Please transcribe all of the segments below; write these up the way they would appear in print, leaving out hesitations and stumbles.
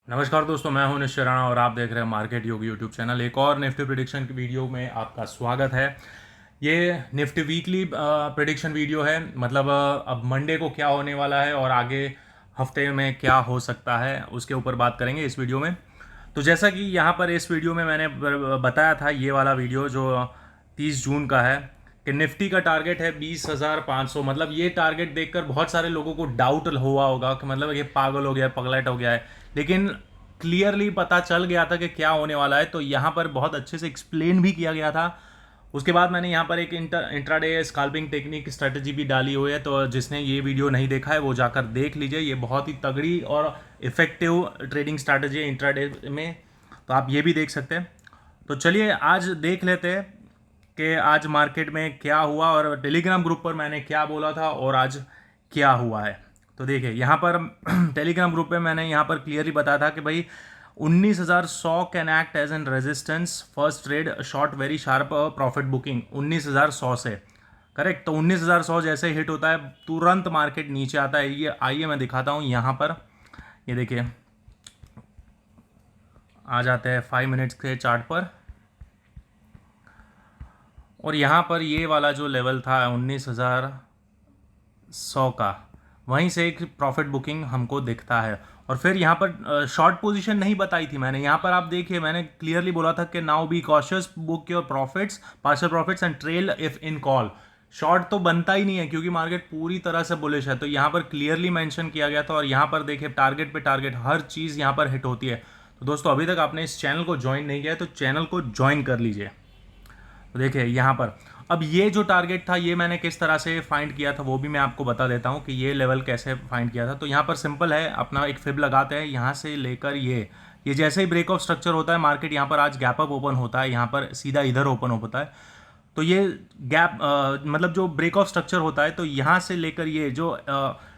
नमस्कार दोस्तों, मैं हूं निश्चय राणा और आप देख रहे हैं मार्केट योग यूट्यूब चैनल। एक और निफ्टी प्रिडिक्शन की वीडियो में आपका स्वागत है। ये निफ्टी वीकली प्रिडिक्शन वीडियो है। मतलब अब मंडे को क्या होने वाला है और आगे हफ्ते में क्या हो सकता है उसके ऊपर बात करेंगे इस वीडियो में। तो जैसा कि यहाँ पर इस वीडियो में मैंने बताया था, ये वाला वीडियो जो 30 जून का है कि निफ्टी का टारगेट है 20,500। मतलब ये टारगेट देखकर बहुत सारे लोगों को डाउट हुआ होगा कि मतलब ये पागल हो गया है, पगलेट हो गया है, लेकिन क्लियरली पता चल गया था कि क्या होने वाला है। तो यहाँ पर बहुत अच्छे से एक्सप्लेन भी किया गया था। उसके बाद मैंने यहाँ पर एक इंट्राडे स्कैल्पिंग टेक्निक स्ट्रेटजी भी डाली हुई है, तो जिसने ये वीडियो नहीं देखा है वो जाकर देख लीजिए। ये बहुत ही तगड़ी और इफेक्टिव ट्रेडिंग स्ट्रैटेजी है इंट्राडे में, तो आप ये भी देख सकते हैं। तो चलिए आज देख लेते हैं कि आज मार्केट में क्या हुआ और टेलीग्राम ग्रुप पर मैंने क्या बोला था और आज क्या हुआ है। तो देखिए यहाँ पर टेलीग्राम ग्रुप पे मैंने यहाँ पर क्लियरली बताया था कि भाई 19,100 can act as an resistance, first trade short very sharp profit booking 19,100 से। करेक्ट। तो 19,100 जैसे हिट होता है तुरंत मार्केट नीचे आता है। ये आइए मैं दिखाता हूँ यहाँ पर। ये देखिए, आ जाते हैं 5 मिनट्स के चार्ट पर और यहाँ पर ये वाला जो लेवल था 19,100 का, वहीं से एक प्रॉफिट बुकिंग हमको दिखता है। और फिर यहाँ पर शॉर्ट पोजीशन नहीं बताई थी मैंने। यहाँ पर आप देखिए, मैंने क्लियरली बोला था कि now be cautious, book your profits, partial profits and trail if in call. Short तो बनता ही नहीं है क्योंकि मार्केट पूरी तरह से बुलिश है। तो यहाँ पर क्लियरली मेंशन किया गया था और यहाँ पर देखिए टारगेट पे टारगेट हर चीज़ यहाँ पर हिट होती है। तो दोस्तों, अभी तक आपने इस चैनल को ज्वाइन नहीं किया है तो चैनल को ज्वाइन कर लीजिए। तो देखिए यहाँ पर अब ये जो टारगेट था ये मैंने किस तरह से फाइंड किया था वो भी मैं आपको बता देता हूँ कि ये लेवल कैसे फाइंड किया था। तो यहाँ पर सिंपल है, अपना एक फिब लगाते हैं यहाँ से लेकर ये जैसे ही ब्रेक ऑफ स्ट्रक्चर होता है मार्केट यहाँ पर आज गैप अप ओपन होता है, यहाँ पर सीधा इधर ओपन होता है। तो ये गैप मतलब जो ब्रेक ऑफ स्ट्रक्चर होता है तो यहाँ से लेकर ये जो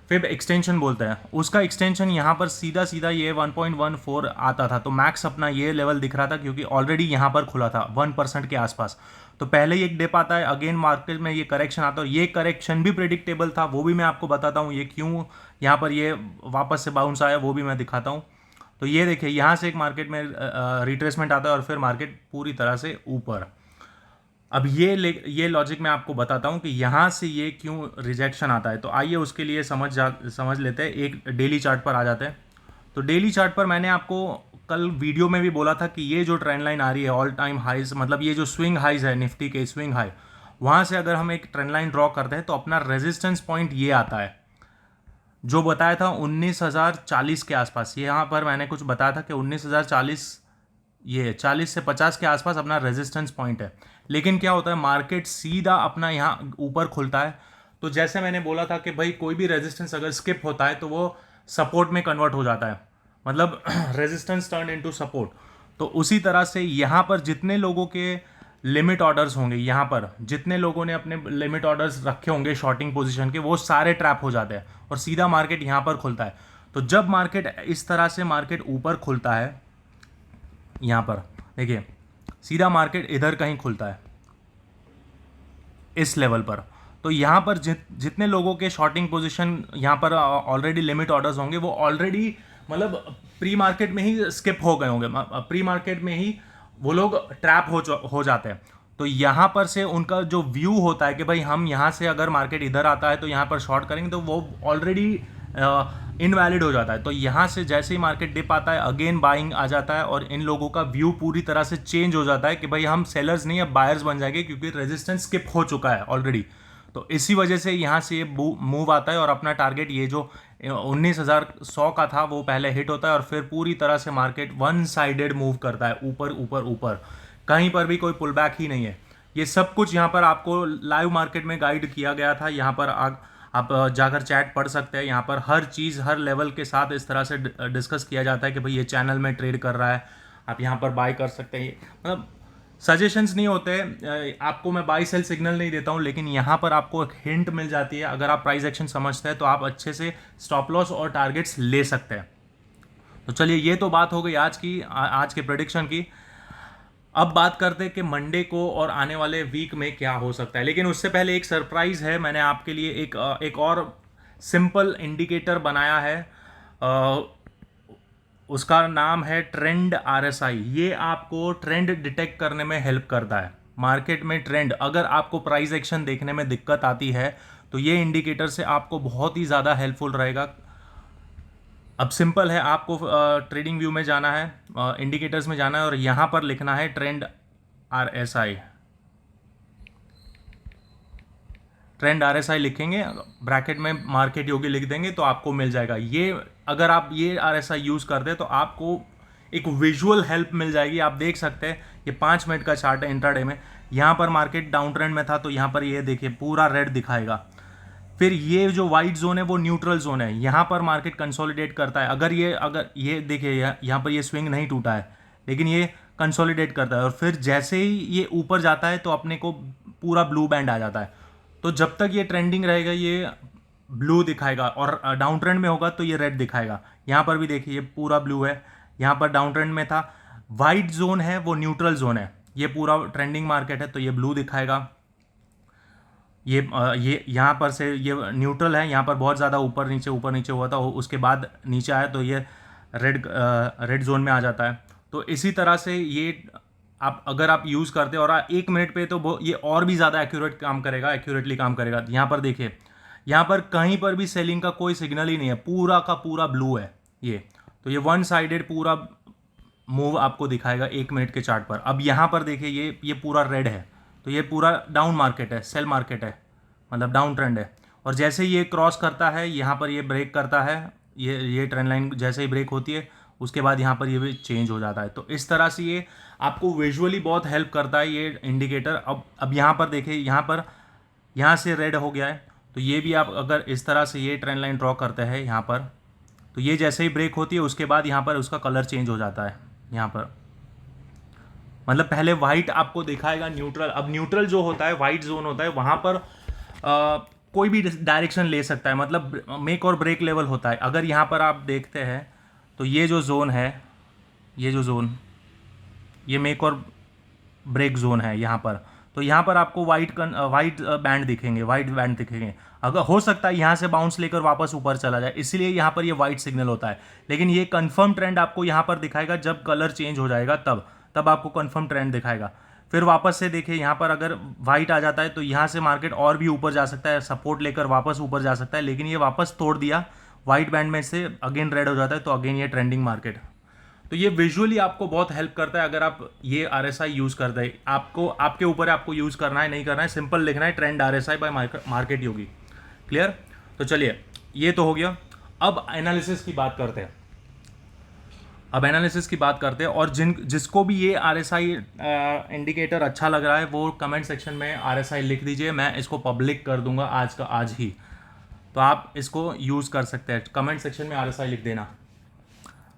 फिब एक्सटेंशन बोलते हैं उसका एक्सटेंशन यहाँ पर सीधा सीधा ये 1.14 आता था। तो मैक्स अपना ये लेवल दिख रहा था क्योंकि ऑलरेडी यहाँ पर खुला था 1% के आसपास। तो पहले ही एक डिप आता है, अगेन मार्केट में ये करेक्शन आता है और ये करेक्शन भी प्रेडिक्टेबल था, वो भी मैं आपको बताता हूँ ये क्यों यहाँ पर ये वापस से बाउंस आया वो भी मैं दिखाता हूँ। तो ये देखिए यहाँ से एक मार्केट में रिट्रेसमेंट आता है और फिर मार्केट पूरी तरह से ऊपर। अब ये लॉजिक मैं आपको बताता हूँ कि यहाँ से ये क्यों रिजेक्शन आता है। तो आइए उसके लिए समझ लेते हैं। एक डेली चार्ट पर आ जाते हैं। तो डेली चार्ट पर मैंने आपको कल वीडियो में भी बोला था कि ये जो ट्रेंड लाइन आ रही है ऑल टाइम हाइज, मतलब ये जो स्विंग हाइज है निफ्टी के स्विंग हाई, वहाँ से अगर हम एक ट्रेंड लाइन ड्रॉ करते हैं तो अपना रेजिस्टेंस पॉइंट ये आता है जो बताया था 19,040 के आसपास। यहाँ पर मैंने कुछ बताया था कि 19,040, ये 40 से 50 के आसपास अपना रेजिस्टेंस पॉइंट है। लेकिन क्या होता है, मार्केट सीधा अपना यहाँ ऊपर खुलता है। तो जैसे मैंने बोला था कि भाई कोई भी रेजिस्टेंस अगर स्किप होता है तो वो सपोर्ट में कन्वर्ट हो जाता है, मतलब रेजिस्टेंस टर्न इनटू सपोर्ट। तो उसी तरह से यहाँ पर जितने लोगों के लिमिट ऑर्डर्स होंगे, यहाँ पर जितने लोगों ने अपने लिमिट ऑर्डर्स रखे होंगे शॉर्टिंग पोजीशन के, वो सारे ट्रैप हो जाते हैं और सीधा मार्केट यहाँ पर खुलता है। तो जब मार्केट इस तरह से मार्केट ऊपर खुलता है, यहाँ पर देखिए सीधा मार्केट इधर कहीं खुलता है इस लेवल पर। तो यहाँ पर जितने लोगों के शॉर्टिंग पोजीशन यहाँ पर ऑलरेडी लिमिट ऑर्डर्स होंगे वो ऑलरेडी मतलब प्री मार्केट में ही स्किप हो गए होंगे, प्री मार्केट में ही वो लोग ट्रैप हो जाते हैं। तो यहाँ पर से उनका जो व्यू होता है कि भाई हम यहाँ से अगर मार्केट इधर आता है तो यहाँ पर शॉर्ट करेंगे, तो वो ऑलरेडी इनवैलिड हो जाता है। तो यहाँ से जैसे ही मार्केट डिप आता है अगेन बाइंग आ जाता है और इन लोगों का व्यू पूरी तरह से चेंज हो जाता है कि भाई हम सेलर्स नहीं अब बायर्स बन जाएंगे क्योंकि रेजिस्टेंस स्किप हो चुका है ऑलरेडी। तो इसी वजह से यहाँ से ये मूव आता है और अपना टारगेट ये जो 19,100 का था वो पहले हिट होता है और फिर पूरी तरह से मार्केट वन साइडेड मूव करता है ऊपर ऊपर ऊपर, कहीं पर भी कोई पुल बैक ही नहीं है। ये सब कुछ यहाँ पर आपको लाइव मार्केट में गाइड किया गया था। यहाँ पर आप जाकर चैट पढ़ सकते हैं। यहाँ पर हर चीज़ हर लेवल के साथ इस तरह से डिस्कस किया जाता है कि भाई ये चैनल में ट्रेड कर रहा है, आप यहाँ पर बाय कर सकते हैं। मतलब सजेशंस नहीं होते, आपको मैं बाई सेल सिग्नल नहीं देता हूँ, लेकिन यहाँ पर आपको एक हिंट मिल जाती है। अगर आप प्राइस एक्शन समझते हैं तो आप अच्छे से स्टॉप लॉस और टारगेट्स ले सकते हैं। तो चलिए ये तो बात हो गई आज की, आज के प्रेडिक्शन की। अब बात करते हैं कि मंडे को और आने वाले वीक में क्या हो सकता है। लेकिन उससे पहले एक सरप्राइज है, मैंने आपके लिए एक और सिंपल इंडिकेटर बनाया है। उसका नाम है ट्रेंड RSI। ये आपको ट्रेंड डिटेक्ट करने में हेल्प करता है। मार्केट में ट्रेंड, अगर आपको प्राइस एक्शन देखने में दिक्कत आती है तो ये इंडिकेटर से आपको बहुत ही ज़्यादा हेल्पफुल रहेगा। अब सिंपल है, आपको ट्रेडिंग व्यू में जाना है, इंडिकेटर्स में जाना है और यहाँ पर लिखना है ट्रेंड RSI। ट्रेंड RSI लिखेंगे, ब्रैकेट में मार्केट योगी लिख देंगे तो आपको मिल जाएगा। ये अगर आप ये RSI यूज़ करते हैं तो आपको एक विजुअल हेल्प मिल जाएगी। आप देख सकते हैं ये 5 मिनट का चार्ट है इंट्राडे में। यहाँ पर मार्केट डाउन ट्रेंड में था तो यहाँ पर ये देखिए पूरा रेड दिखाएगा। फिर ये जो वाइट जोन है वो न्यूट्रल जोन है, यहाँ पर मार्केट कंसोलिडेट करता है। अगर ये देखिए यहाँ पर ये स्विंग नहीं टूटा है लेकिन ये कंसोलिडेट करता है और फिर जैसे ही ये ऊपर जाता है तो अपने को पूरा ब्लू बैंड आ जाता है। तो जब तक ये ट्रेंडिंग रहेगा ये ब्लू दिखाएगा और डाउन ट्रेंड में होगा तो ये रेड दिखाएगा। यहाँ पर भी देखिए ये पूरा ब्लू है, यहाँ पर डाउन ट्रेंड में था। वाइट जोन है वो न्यूट्रल जोन है, ये पूरा ट्रेंडिंग मार्केट है तो ये ब्लू दिखाएगा। ये यहाँ पर से ये न्यूट्रल है, यहाँ पर बहुत ज़्यादा ऊपर नीचे हुआ था, उसके बाद नीचे आया तो ये रेड जोन में आ जाता है। तो इसी तरह से ये अगर आप यूज़ करते हो और 1 मिनट पे तो ये और भी ज़्यादा एक्यूरेटली काम करेगा। यहाँ पर देखिए, यहाँ पर कहीं पर भी सेलिंग का कोई सिग्नल ही नहीं है, पूरा का पूरा ब्लू है ये। तो ये वन साइडेड पूरा मूव आपको दिखाएगा 1 मिनट के चार्ट पर। अब यहाँ पर देखिए ये पूरा रेड है तो ये पूरा डाउन मार्केट है, सेल मार्केट है, मतलब डाउन ट्रेंड है। और जैसे ये क्रॉस करता है यहाँ पर ये ब्रेक करता है, ये ट्रेंड लाइन जैसे ही ब्रेक होती है उसके बाद यहाँ पर ये भी चेंज हो जाता है। तो इस तरह से ये आपको विजुअली बहुत हेल्प करता है ये इंडिकेटर। अब यहाँ पर देखिए, यहाँ से रेड हो गया है तो ये भी आप अगर इस तरह से ये ट्रेंड लाइन ड्रॉ करते हैं यहाँ पर तो ये जैसे ही ब्रेक होती है उसके बाद यहाँ पर उसका कलर चेंज हो जाता है। यहाँ पर मतलब पहले वाइट आपको दिखाएगा न्यूट्रल। अब न्यूट्रल जो होता है, वाइट जोन होता है, वहाँ पर कोई भी डायरेक्शन ले सकता है, मतलब मेक और ब्रेक लेवल होता है। अगर यहाँ पर आप देखते हैं तो ये जो जोन है, ये मेक और ब्रेक जोन है यहाँ पर। तो यहाँ पर आपको वाइट बैंड दिखेंगे। अगर हो सकता है यहाँ से बाउंस लेकर वापस ऊपर चला जाए, इसलिए यहाँ पर ये वाइट सिग्नल होता है। लेकिन ये कंफर्म ट्रेंड आपको यहाँ पर दिखाएगा जब कलर चेंज हो जाएगा, तब आपको कंफर्म ट्रेंड दिखाएगा। फिर वापस से देखिए यहाँ पर अगर वाइट आ जाता है तो यहाँ से मार्केट और भी ऊपर जा सकता है, सपोर्ट लेकर वापस ऊपर जा सकता है। लेकिन ये वापस तोड़ दिया वाइट बैंड में से, अगेन रेड हो जाता है तो अगेन ये ट्रेंडिंग मार्केट। तो ये विजुअली आपको बहुत हेल्प करता है अगर आप ये RSI यूज़ करते हैं। आपके ऊपर है आपको यूज़ करना है नहीं करना है, सिंपल लिखना है ट्रेंड RSI बाय मार्केट योगी। क्लियर? तो चलिए ये तो हो गया। अब एनालिसिस की बात करते हैं। और जिसको भी ये RSI इंडिकेटर अच्छा लग रहा है वो कमेंट सेक्शन में RSI लिख दीजिए, मैं इसको पब्लिक कर दूंगा आज ही। तो आप इसको यूज़ कर सकते हैं, कमेंट सेक्शन में RSI लिख देना।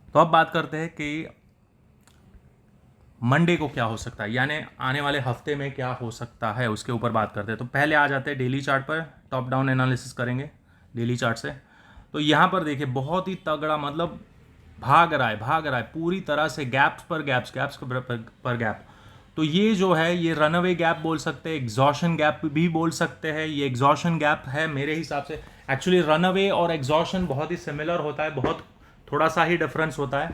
तो अब बात करते हैं कि मंडे को क्या हो सकता है, यानी आने वाले हफ्ते में क्या हो सकता है, उसके ऊपर बात करते हैं। तो पहले आ जाते हैं डेली चार्ट पर, टॉप डाउन एनालिसिस करेंगे डेली चार्ट से। तो यहाँ पर देखिए बहुत ही तगड़ा, मतलब भाग रहा है पूरी तरह से, गैप्स पर गैप। तो ये जो है ये रनअवे गैप बोल सकते हैं, एग्जॉशन गैप भी बोल सकते हैं। ये एग्जॉशन गैप है मेरे हिसाब से। एक्चुअली रनअवे और एग्जॉशन बहुत ही सिमिलर होता है, बहुत थोड़ा सा ही डिफरेंस होता है,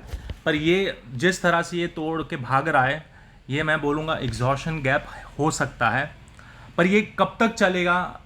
पर ये जिस तरह से ये तोड़ के भाग रहा है ये मैं बोलूँगा एग्जॉशन गैप हो सकता है। पर ये कब तक चलेगा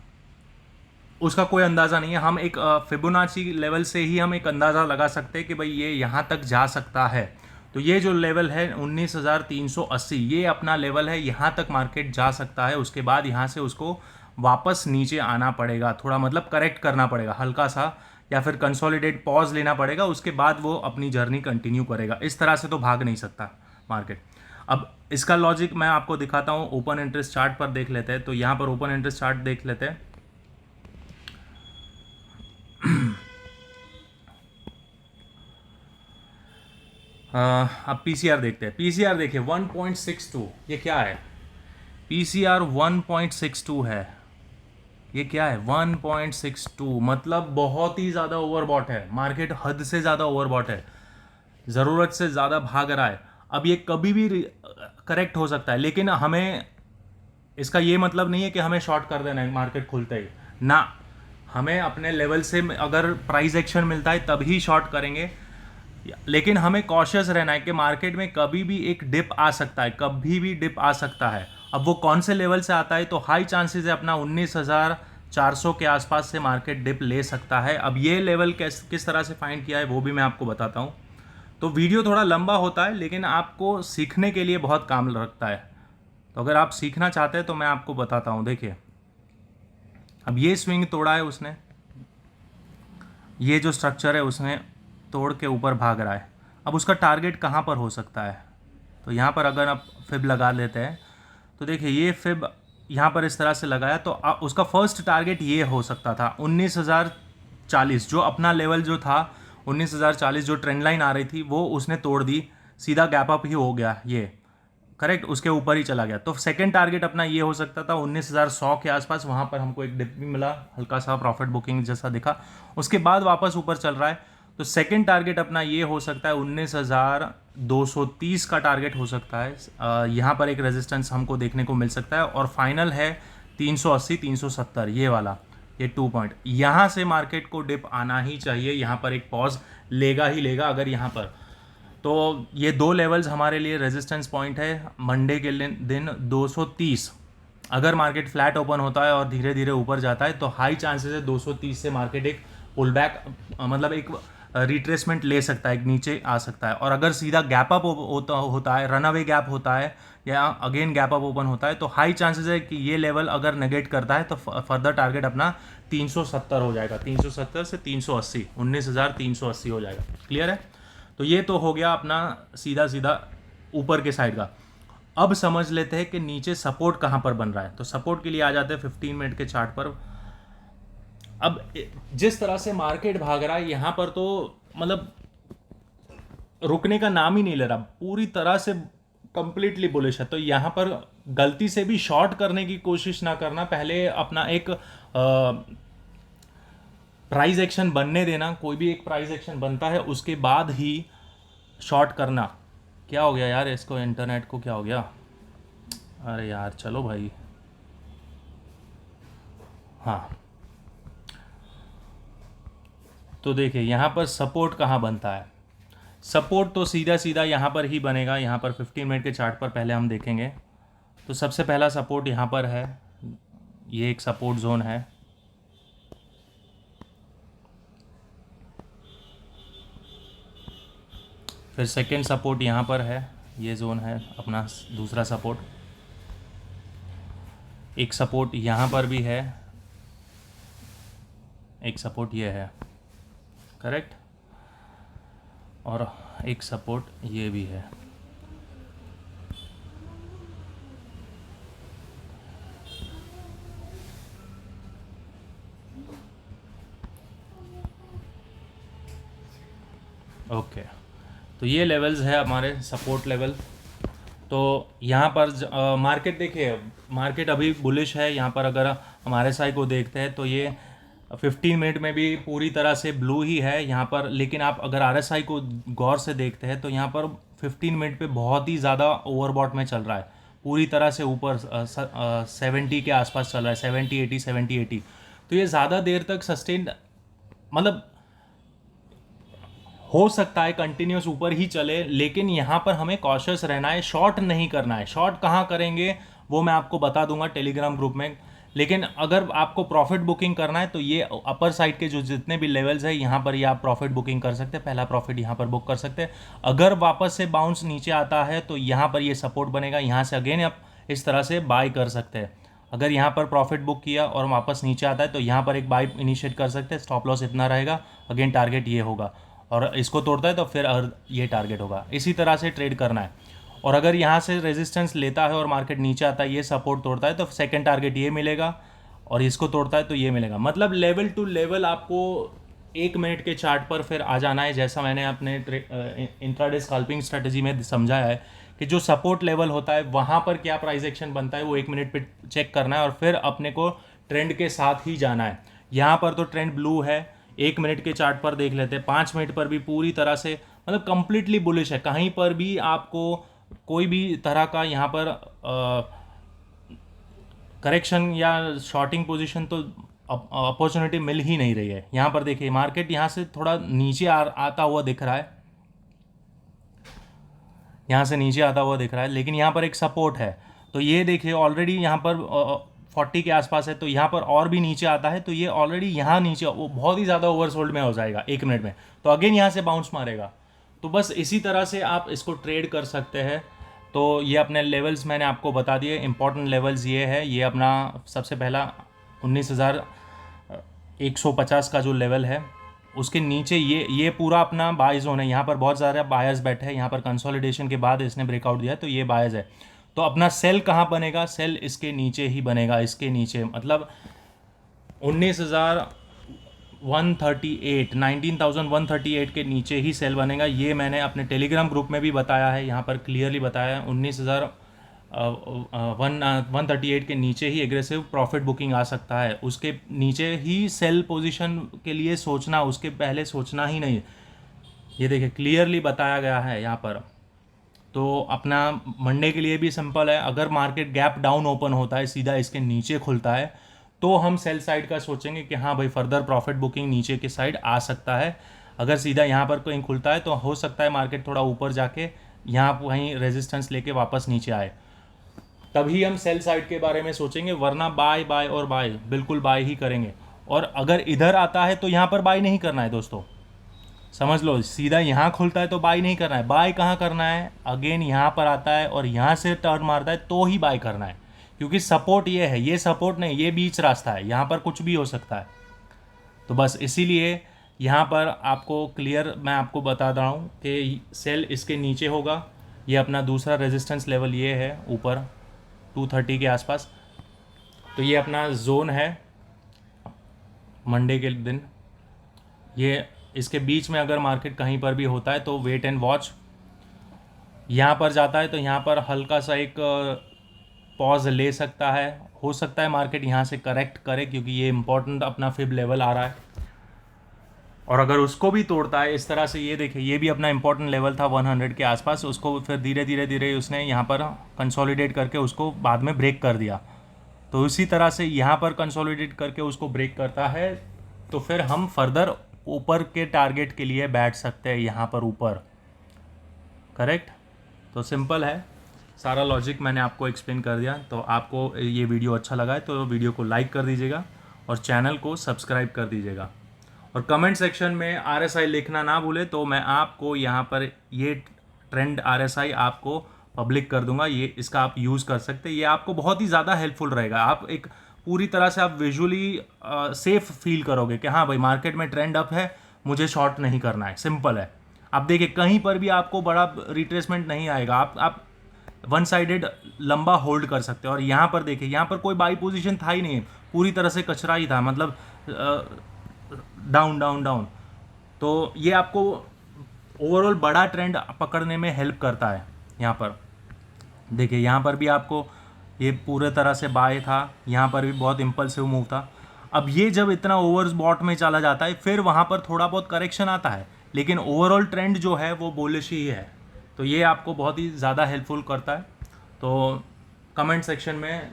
उसका कोई अंदाज़ा नहीं है। हम एक फिबोनाची लेवल से ही हम एक अंदाज़ा लगा सकते हैं कि भाई ये यहाँ तक जा सकता है। तो ये जो लेवल है 19,380 ये अपना लेवल है, यहाँ तक मार्केट जा सकता है। उसके बाद यहाँ से उसको वापस नीचे आना पड़ेगा, थोड़ा मतलब करेक्ट करना पड़ेगा हल्का सा, या फिर कंसोलिडेट पॉज लेना पड़ेगा, उसके बाद वो अपनी जर्नी कंटिन्यू करेगा। इस तरह से तो भाग नहीं सकता मार्केट। अब इसका लॉजिक मैं आपको दिखाता हूँ, ओपन इंटरेस्ट चार्ट पर देख लेते हैं। तो यहाँ पर ओपन इंटरेस्ट चार्ट देख लेते हैं। अब पीसीआर देखते हैं। पीसीआर देखिए 1.62, ये क्या है? पीसीआर 1.62 है। ये क्या है? 1.62 मतलब बहुत ही ज़्यादा ओवरबॉट है, मार्केट हद से ज़्यादा ओवरबॉट है, ज़रूरत से ज़्यादा भाग रहा है। अब ये कभी भी करेक्ट हो सकता है, लेकिन हमें इसका ये मतलब नहीं है कि हमें शॉर्ट कर देना है मार्केट खुलते ही ना। हमें अपने लेवल से अगर प्राइस एक्शन मिलता है तभी शॉर्ट करेंगे। लेकिन हमें कॉशियस रहना है कि मार्केट में कभी भी एक डिप आ सकता है, कभी भी डिप आ सकता है। अब वो कौन से लेवल से आता है, तो हाई चांसेस है अपना 19,400 के आसपास से मार्केट डिप ले सकता है। अब ये लेवल किस तरह से फाइंड किया है वो भी मैं आपको बताता हूँ। तो वीडियो थोड़ा लंबा होता है लेकिन आपको सीखने के लिए बहुत काम रखता है। तो अगर आप सीखना चाहते हैं तो मैं आपको बताता हूँ। देखिए, अब ये स्विंग तोड़ा है उसने, ये जो स्ट्रक्चर है उसने तोड़ के ऊपर भाग रहा है। अब उसका टारगेट कहाँ पर हो सकता है, तो यहाँ पर अगर आप फिब लगा लेते हैं तो देखिए ये फिब यहाँ पर इस तरह से लगाया तो उसका फर्स्ट टारगेट ये हो सकता था 19,040, जो अपना लेवल जो था 19,040, जो ट्रेंड लाइन आ रही थी वो उसने तोड़ दी, सीधा गैप अप ही हो गया ये, करेक्ट, उसके ऊपर ही चला गया। तो सेकंड टारगेट अपना ये हो सकता था 19,100 के आसपास, वहाँ पर हमको एक डिप भी मिला, हल्का सा प्रॉफिट बुकिंग जैसा दिखा, उसके बाद वापस ऊपर चल रहा है। तो सेकंड टारगेट अपना ये हो सकता है 19,230 का टारगेट हो सकता है। यहाँ पर एक रेजिस्टेंस हमको देखने को मिल सकता है और फाइनल है 380 370 ये वाला, ये 2 पॉइंट। यहाँ से मार्केट को डिप आना ही चाहिए, यहाँ पर एक पॉज लेगा ही लेगा अगर यहाँ पर। तो ये दो लेवल्स हमारे लिए रेजिस्टेंस पॉइंट है मंडे के दिन 230। अगर मार्केट फ्लैट ओपन होता है और धीरे धीरे ऊपर जाता है तो हाई चांसेस है 230 से मार्केट एक पुल बैक, मतलब एक रिट्रेसमेंट ले सकता है, एक नीचे आ सकता है। और अगर सीधा गैप अप होता है, रन अवे गैप होता है या अगेन गैप अप ओपन होता है तो हाई चांसेस है कि ये लेवल अगर नेगेट करता है तो फर्दर टारगेट अपना 370 हो जाएगा, 370 से 380, 19,380 हो जाएगा। क्लियर है? तो ये तो हो गया अपना सीधा सीधा ऊपर के साइड का। अब समझ लेते हैं कि नीचे सपोर्ट कहाँ पर बन रहा है। तो सपोर्ट के लिए आ जाते हैं 15 मिनट के चार्ट पर। अब जिस तरह से मार्केट भाग रहा है यहाँ पर तो मतलब रुकने का नाम ही नहीं ले रहा, पूरी तरह से कंप्लीटली बुलिश है। तो यहाँ पर गलती से भी शॉर्ट करने की कोशिश ना करना, पहले अपना एक प्राइस एक्शन बनने देना, कोई भी एक प्राइस एक्शन बनता है उसके बाद ही शॉर्ट करना। क्या हो गया यार, इसको इंटरनेट को क्या हो गया, अरे यार चलो भाई, हाँ। तो देखिए यहाँ पर सपोर्ट कहाँ बनता है, सपोर्ट तो सीधा सीधा यहाँ पर ही बनेगा। यहाँ पर 15 मिनट के चार्ट पर पहले हम देखेंगे। तो सबसे पहला सपोर्ट यहाँ पर है, ये एक सपोर्ट जोन है। फिर सेकंड सपोर्ट यहाँ पर है, ये जोन है अपना दूसरा सपोर्ट। एक सपोर्ट यहाँ पर भी है, एक सपोर्ट ये है, करेक्ट, और एक सपोर्ट ये भी है। ओके, तो ये लेवल्स है हमारे सपोर्ट लेवल। तो यहाँ पर मार्केट देखिए, मार्केट अभी बुलिश है। यहाँ पर अगर हम RSI को देखते हैं तो ये 15 मिनट में भी पूरी तरह से ब्लू ही है यहाँ पर। लेकिन आप अगर RSI को गौर से देखते हैं तो यहाँ पर 15 मिनट पे बहुत ही ज़्यादा ओवरबॉट में चल रहा है, पूरी तरह से ऊपर 70 के आसपास चल रहा है, 70-80। तो ये ज़्यादा देर तक सस्टेन, मतलब हो सकता है कंटिन्यूस ऊपर ही चले, लेकिन यहाँ पर हमें कॉशियस रहना है, शॉर्ट नहीं करना है। शॉर्ट कहाँ करेंगे वो मैं आपको बता दूंगा टेलीग्राम ग्रुप में। लेकिन अगर आपको प्रॉफिट बुकिंग करना है तो ये अपर साइड के जो जितने भी लेवल्स है यहाँ पर ये आप प्रॉफिट बुकिंग कर सकते हैं, पहला प्रॉफिट यहाँ पर बुक कर सकते हैं। अगर वापस से बाउंस नीचे आता है तो यहाँ पर ये सपोर्ट बनेगा, यहाँ से अगेन आप इस तरह से बाय कर सकते हैं। अगर यहाँ पर प्रॉफिट बुक किया और वापस नीचे आता है तो यहाँ पर एक बाय इनिशिएट कर सकते हैं, स्टॉप लॉस इतना रहेगा, अगेन टारगेट ये होगा, और इसको तोड़ता है तो फिर ये टारगेट होगा। इसी तरह से ट्रेड करना है। और अगर यहाँ से रेजिस्टेंस लेता है और मार्केट नीचे आता है, ये सपोर्ट तोड़ता है तो सेकंड टारगेट ये मिलेगा, और इसको तोड़ता है तो ये मिलेगा। मतलब लेवल टू लेवल आपको 1 मिनट के चार्ट पर फिर आ जाना है, जैसा मैंने अपने इंट्राडे स्कैल्पिंग स्ट्रेटजी में समझाया है कि जो सपोर्ट लेवल होता है वहाँ पर क्या प्राइस एक्शन बनता है वो 1 मिनट पे चेक करना है और फिर अपने को ट्रेंड के साथ ही जाना है। यहाँ पर तो ट्रेंड ब्लू है, 1 मिनट के चार्ट पर देख लेते हैं, 5 मिनट पर भी पूरी तरह से मतलब कंप्लीटली बुलिश है। कहीं पर भी आपको कोई भी तरह का यहाँ पर करेक्शन या शॉर्टिंग पोजीशन तो अपॉर्चुनिटी मिल ही नहीं रही है। यहाँ पर देखिए मार्केट यहाँ से थोड़ा नीचे आता हुआ दिख रहा है, यहाँ से नीचे आता हुआ दिख रहा है, लेकिन यहाँ पर एक सपोर्ट है। तो ये देखिए ऑलरेडी यहाँ पर 40 के आसपास है, तो यहाँ पर और भी नीचे आता है तो ये ऑलरेडी यहाँ नीचे वो बहुत ही ज़्यादा ओवरसोल्ड में हो जाएगा 1 मिनट में, तो अगेन यहाँ से बाउंस मारेगा। तो बस इसी तरह से आप इसको ट्रेड कर सकते हैं। तो ये अपने लेवल्स मैंने आपको बता दिए, इंपॉर्टेंट लेवल्स ये है। ये अपना सबसे पहला 19,150 का जो लेवल है, उसके नीचे ये पूरा अपना बाय जोन है। यहाँ पर बहुत ज़्यादा बायर्स बैठे हैं, यहाँ पर कंसोलिडेशन के बाद इसने ब्रेकआउट दिया तो ये बायर्स है। तो अपना सेल कहाँ बनेगा? सेल इसके नीचे ही बनेगा, इसके नीचे, मतलब 19,138 के नीचे ही सेल बनेगा। ये मैंने अपने टेलीग्राम ग्रुप में भी बताया है, यहाँ पर क्लियरली बताया है। 19,138 के नीचे ही एग्रेसिव प्रॉफिट बुकिंग आ सकता है, उसके नीचे ही सेल पोजीशन के लिए सोचना, उसके पहले सोचना ही नहीं। ये देखिए क्लियरली बताया गया है यहाँ पर। तो अपना मंडे के लिए भी सिंपल है, अगर मार्केट गैप डाउन ओपन होता है, सीधा इसके नीचे खुलता है, तो हम सेल साइड का सोचेंगे कि हाँ भाई फर्दर प्रॉफिट बुकिंग नीचे के साइड आ सकता है। अगर सीधा यहाँ पर कहीं खुलता है तो हो सकता है मार्केट थोड़ा ऊपर जाके यहाँ वहीं रेजिस्टेंस लेके वापस नीचे आए, तभी हम सेल साइड के बारे में सोचेंगे, वरना बाय बाय और बाय, बिल्कुल बाय ही करेंगे। और अगर इधर आता है तो यहाँ पर बाय नहीं करना है दोस्तों, समझ लो, सीधा यहाँ खुलता है तो बाय नहीं करना है। बाय कहाँ करना है? अगेन यहाँ पर आता है और यहाँ से टर्न मारता है तो ही बाय करना है, क्योंकि सपोर्ट ये है, ये सपोर्ट नहीं, ये बीच रास्ता है, यहाँ पर कुछ भी हो सकता है। तो बस इसीलिए यहाँ पर आपको क्लियर मैं आपको बता रहा हूँ कि सेल इसके नीचे होगा। ये अपना दूसरा रेजिस्टेंस लेवल ये है ऊपर 230 के आसपास। तो ये अपना जोन है मंडे के दिन। ये इसके बीच में अगर मार्केट कहीं पर भी होता है तो वेट एंड वॉच। यहाँ पर जाता है तो यहाँ पर हल्का सा एक पॉज ले सकता है, हो सकता है मार्केट यहाँ से करेक्ट करे, क्योंकि ये इंपॉर्टेंट अपना फिब लेवल आ रहा है। और अगर उसको भी तोड़ता है इस तरह से, ये देखिए ये भी अपना इंपॉर्टेंट लेवल था 100 के आसपास, उसको फिर धीरे धीरे धीरे उसने यहाँ पर कंसोलिडेट करके उसको बाद में ब्रेक कर दिया। तो उसी तरह से यहाँ पर कंसोलिडेट करके उसको ब्रेक करता है, तो फिर हम फर्दर ऊपर के टारगेट के लिए बैठ सकते हैं यहाँ पर ऊपर। करेक्ट? तो सिंपल है, सारा लॉजिक मैंने आपको एक्सप्लेन कर दिया। तो आपको ये वीडियो अच्छा लगा है तो वीडियो को लाइक कर दीजिएगा और चैनल को सब्सक्राइब कर दीजिएगा। और कमेंट सेक्शन में RSI लिखना ना भूले, तो मैं आपको यहाँ पर ये ट्रेंड RSI आपको पब्लिक कर दूंगा, ये इसका आप यूज़ कर सकते हैं। ये आपको बहुत ही ज़्यादा हेल्पफुल रहेगा। आप एक पूरी तरह से आप विजुअली सेफ फील करोगे कि हाँ भाई मार्केट में ट्रेंड अप है, मुझे शॉर्ट नहीं करना है। सिंपल है। आप देखिए कहीं पर भी आपको बड़ा रिट्रेसमेंट नहीं आएगा, आप वन साइडेड लंबा होल्ड कर सकते हैं। और यहाँ पर देखिए, यहाँ पर कोई बाई पोजीशन था ही नहीं, पूरी तरह से कचरा ही था, मतलब डाउन डाउन डाउन। तो ये आपको ओवरऑल बड़ा ट्रेंड पकड़ने में हेल्प करता है। यहाँ पर देखिए, यहाँ पर भी आपको ये पूरे तरह से बाय था, यहाँ पर भी बहुत इम्पल्सिव मूव था। अब ये जब इतना ओवरबॉट में चला जाता है फिर वहाँ पर थोड़ा बहुत करेक्शन आता है, लेकिन ओवरऑल ट्रेंड जो है वो बुलिश ही है। तो ये आपको बहुत ही ज़्यादा हेल्पफुल करता है। तो कमेंट सेक्शन में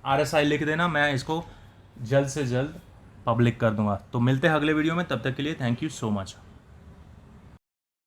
RSI लिख देना, मैं इसको जल्द से जल्द पब्लिक कर दूंगा। तो मिलते हैं अगले वीडियो में, तब तक के लिए थैंक यू सो मच।